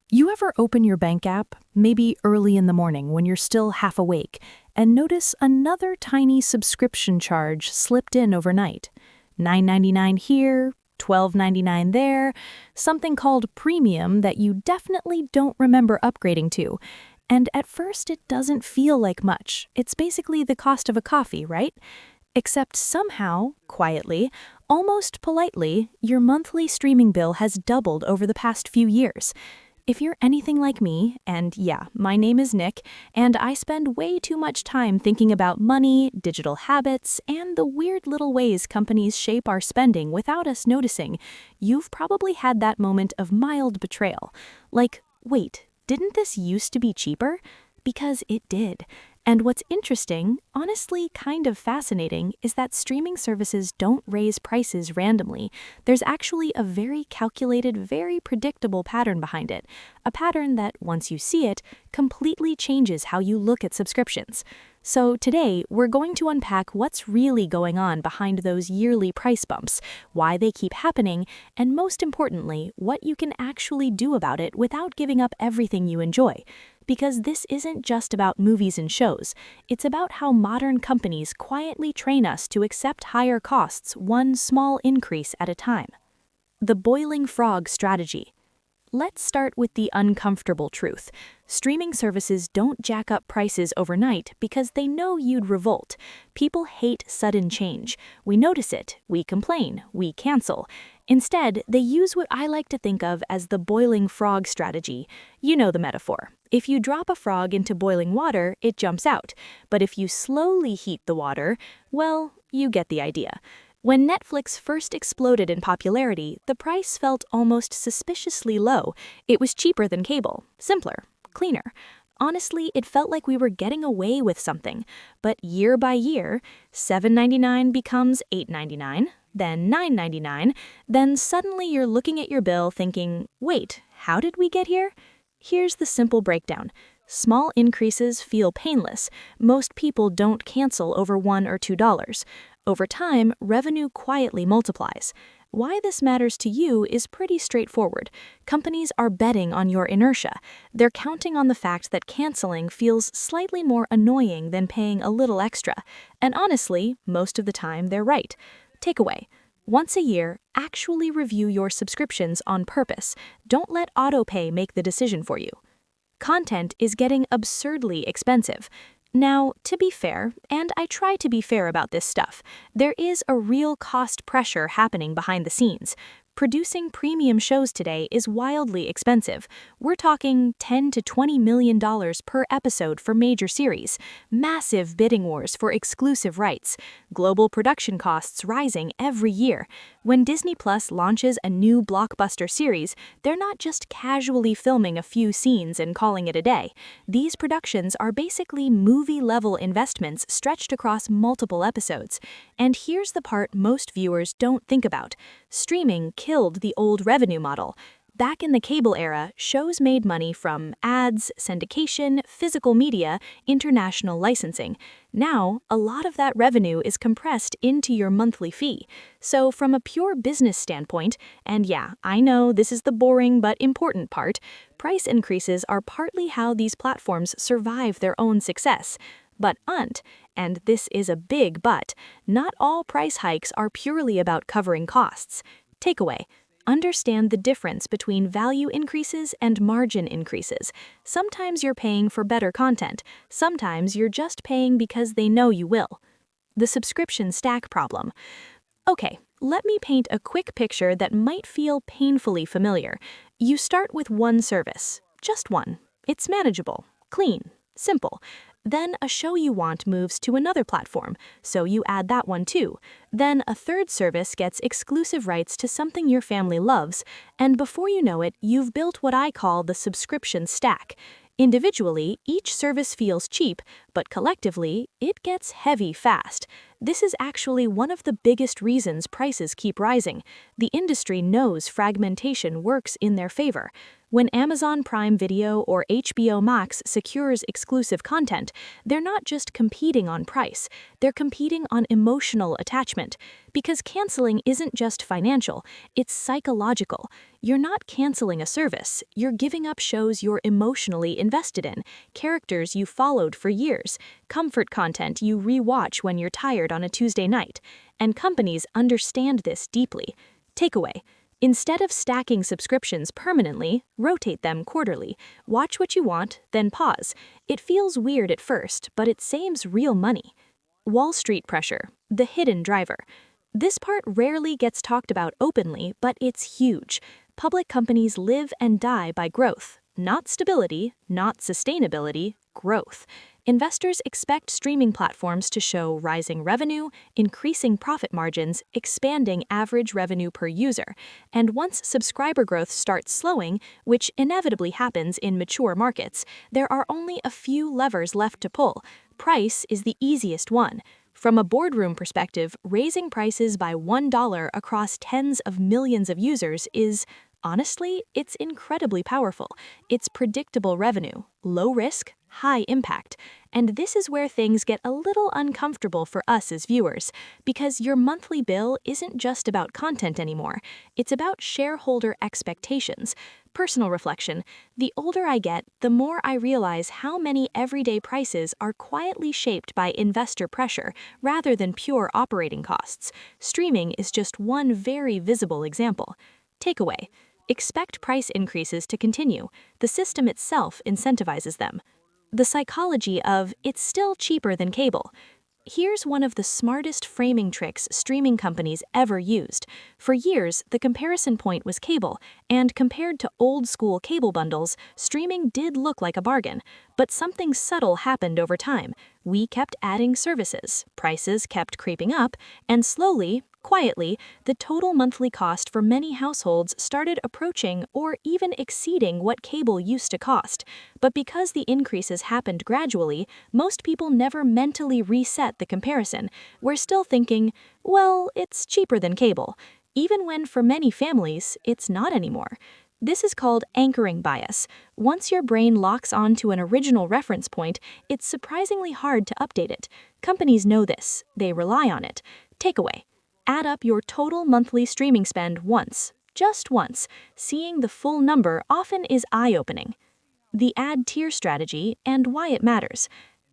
You ever open your bank app, maybe early in the morning when you're still half awake, and notice another tiny subscription charge slipped in overnight? $9.99 here, $12.99 there, something called premium that you definitely don't remember upgrading to. And at first, it doesn't feel like much. It's basically the cost of a coffee, right? Except somehow, quietly, almost politely, your monthly streaming bill has doubled over the past few years. If you're anything like me, and yeah, my name is Nick, and I spend way too much time thinking about money, digital habits, and the weird little ways companies shape our spending without us noticing, you've probably had that moment of mild betrayal. Like, wait, didn't this used to be cheaper? Because it did. And what's interesting, honestly kind of fascinating, is that streaming services don't raise prices randomly. There's actually a very calculated, very predictable pattern behind it. A pattern that, once you see it, completely changes how you look at subscriptions. So today, we're going to unpack what's really going on behind those yearly price bumps, why they keep happening, and most importantly, what you can actually do about it without giving up everything you enjoy. Because this isn't just about movies and shows, it's about how modern companies quietly train us to accept higher costs one small increase at a time. The boiling frog strategy. Let's start with the uncomfortable truth. Streaming services don't jack up prices overnight because they know you'd revolt. People hate sudden change. We notice it, we complain, we cancel. Instead, they use what I like to think of as the boiling frog strategy. You know the metaphor. If you drop a frog into boiling water, it jumps out. But if you slowly heat the water, well, you get the idea. When Netflix first exploded in popularity, the price felt almost suspiciously low. It was cheaper than cable, simpler, cleaner. Honestly, it felt like we were getting away with something. But year by year, $7.99 becomes $8.99, then $9.99, then suddenly you're looking at your bill thinking, wait, how did we get here? Here's the simple breakdown. Small increases feel painless. Most people don't cancel over $1 or $2. Over time, revenue quietly multiplies. Why this matters to you is pretty straightforward. Companies are betting on your inertia. They're counting on the fact that canceling feels slightly more annoying than paying a little extra. And honestly, most of the time they're right. Takeaway. Once a year, actually review your subscriptions on purpose. Don't let autopay make the decision for you. Content is getting absurdly expensive. Now, to be fair, and I try to be fair about this stuff, there is a real cost pressure happening behind the scenes. Producing premium shows today is wildly expensive. We're talking $10 to $20 million per episode for major series, massive bidding wars for exclusive rights, global production costs rising every year. When Disney Plus launches a new blockbuster series, they're not just casually filming a few scenes and calling it a day. These productions are basically movie-level investments stretched across multiple episodes. And here's the part most viewers don't think about. Streaming killed the old revenue model. Back in the cable era, shows made money from ads, syndication, physical media, international licensing. Now, a lot of that revenue is compressed into your monthly fee. So from a pure business standpoint, and yeah, I know this is the boring but important part, price increases are partly how these platforms survive their own success. But and this is a big but, not all price hikes are purely about covering costs. Takeaway. Understand the difference between value increases and margin increases. Sometimes you're paying for better content. Sometimes you're just paying because they know you will. The subscription stack problem. Okay, let me paint a quick picture that might feel painfully familiar. You start with one service, just one. It's manageable, clean, simple. Then a show you want moves to another platform, so you add that one too. Then a third service gets exclusive rights to something your family loves, and before you know it, you've built what I call the subscription stack. Individually, each service feels cheap, but collectively, It gets heavy fast. This is actually one of the biggest reasons prices keep rising. The industry knows fragmentation works in their favor. When Amazon Prime Video or HBO Max secures exclusive content, they're not just competing on price, they're competing on emotional attachment. Because canceling isn't just financial, it's psychological. You're not canceling a service, you're giving up shows you're emotionally invested in, characters you followed for years, comfort content you rewatch when you're tired on a Tuesday night. And companies understand this deeply. Takeaway: instead of stacking subscriptions permanently, rotate them quarterly. Watch what you want, then pause. It feels weird at first, but it saves real money. Wall Street pressure, the hidden driver. This part rarely gets talked about openly, but it's huge. Public companies live and die by growth. Not stability, not sustainability, growth. Investors expect streaming platforms to show rising revenue, increasing profit margins, expanding average revenue per user. And once subscriber growth starts slowing, which inevitably happens in mature markets, there are only a few levers left to pull. Price is the easiest one. From a boardroom perspective, raising prices by $1 across tens of millions of users is, honestly, it's incredibly powerful. It's predictable revenue, low risk, high impact. And this is where things get a little uncomfortable for us as viewers, because your monthly bill isn't just about content anymore. It's about shareholder expectations. Personal reflection: the older I get, the more I realize how many everyday prices are quietly shaped by investor pressure rather than pure operating costs. Streaming is just one very visible example. Takeaway: expect price increases to continue. The system itself incentivizes them. The psychology of "it's still cheaper than cable." Here's one of the smartest framing tricks streaming companies ever used. For years, the comparison point was cable, and compared to old-school cable bundles, streaming did look like a bargain. But something subtle happened over time. We kept adding services, prices kept creeping up, and slowly, quietly, the total monthly cost for many households started approaching or even exceeding what cable used to cost. But because the increases happened gradually, most people never mentally reset the comparison. We're still thinking, well, it's cheaper than cable, even when for many families, it's not anymore. This is called anchoring bias. Once your brain locks onto an original reference point, it's surprisingly hard to update it. Companies know this. They rely on it. Takeaway: add up your total monthly streaming spend once, just once. Seeing the full number often is eye-opening. The ad tier strategy and why it matters.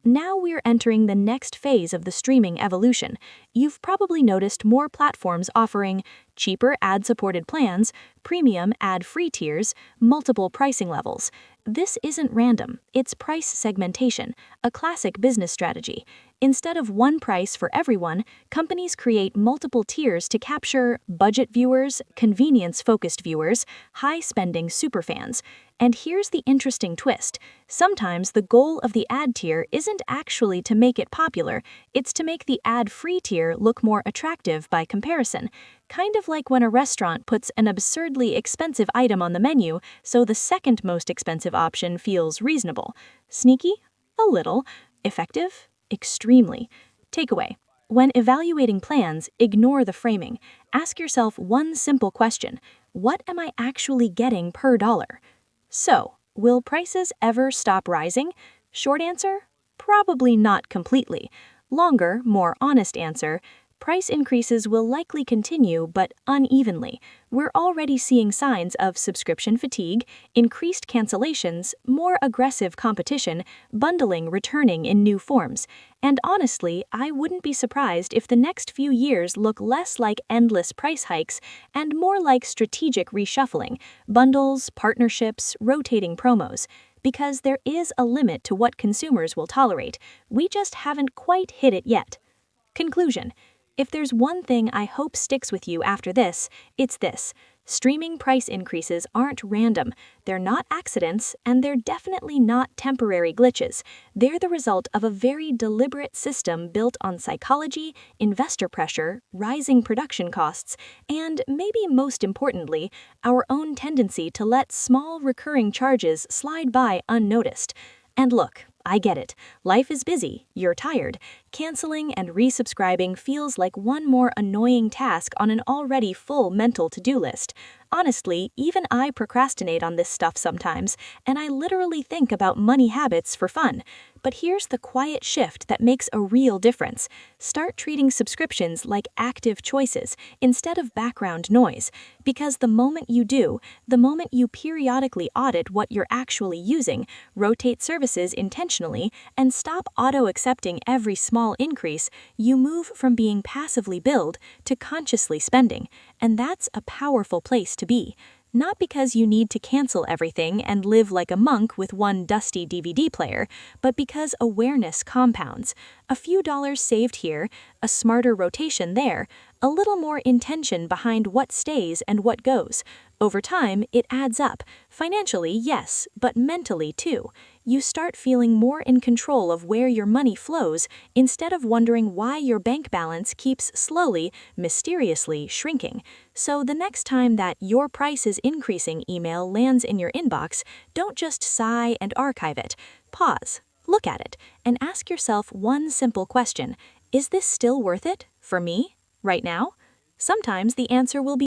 Now we're entering the next phase of the streaming evolution. You've probably noticed more platforms offering cheaper ad-supported plans, premium ad-free tiers, multiple pricing levels. This isn't random, it's price segmentation, a classic business strategy. Instead of one price for everyone, companies create multiple tiers to capture budget viewers, convenience-focused viewers, high-spending superfans. And here's the interesting twist: sometimes the goal of the ad tier isn't actually to make it popular, it's to make the ad-free tier look more attractive by comparison. Kind of like when a restaurant puts an absurdly expensive item on the menu, so the second most expensive option feels reasonable. Sneaky? A little. Effective? Extremely. Takeaway: when evaluating plans, ignore the framing. Ask yourself one simple question: what am I actually getting per dollar? So, will prices ever stop rising? Short answer: probably not completely. Longer, more honest answer: price increases will likely continue, but unevenly. We're already seeing signs of subscription fatigue, increased cancellations, more aggressive competition, bundling returning in new forms. And honestly, I wouldn't be surprised if the next few years look less like endless price hikes and more like strategic reshuffling, bundles, partnerships, rotating promos. Because there is a limit to what consumers will tolerate. We just haven't quite hit it yet. Conclusion: if there's one thing I hope sticks with you after this, it's this: streaming price increases aren't random, they're not accidents, and they're definitely not temporary glitches. They're the result of a very deliberate system built on psychology, investor pressure, rising production costs, and maybe most importantly, our own tendency to let small recurring charges slide by unnoticed. And look, I get it. Life is busy, you're tired. Canceling and resubscribing feels like one more annoying task on an already full mental to-do list. Honestly, even I procrastinate on this stuff sometimes, and I literally think about money habits for fun. But here's the quiet shift that makes a real difference. Start treating subscriptions like active choices instead of background noise, because the moment you do, the moment you periodically audit what you're actually using, rotate services intentionally, and stop auto-accepting every small increase, you move from being passively billed to consciously spending. And that's a powerful place to be. Not because you need to cancel everything and live like a monk with one dusty DVD player, but because awareness compounds. A few dollars saved here, a smarter rotation there, a little more intention behind what stays and what goes. Over time, it adds up. Financially, yes, but mentally too. You start feeling more in control of where your money flows instead of wondering why your bank balance keeps slowly, mysteriously shrinking. So the next time that "your price is increasing" email lands in your inbox, don't just sigh and archive it. Pause, look at it, and ask yourself one simple question: is this still worth it for me right now? Sometimes the answer will be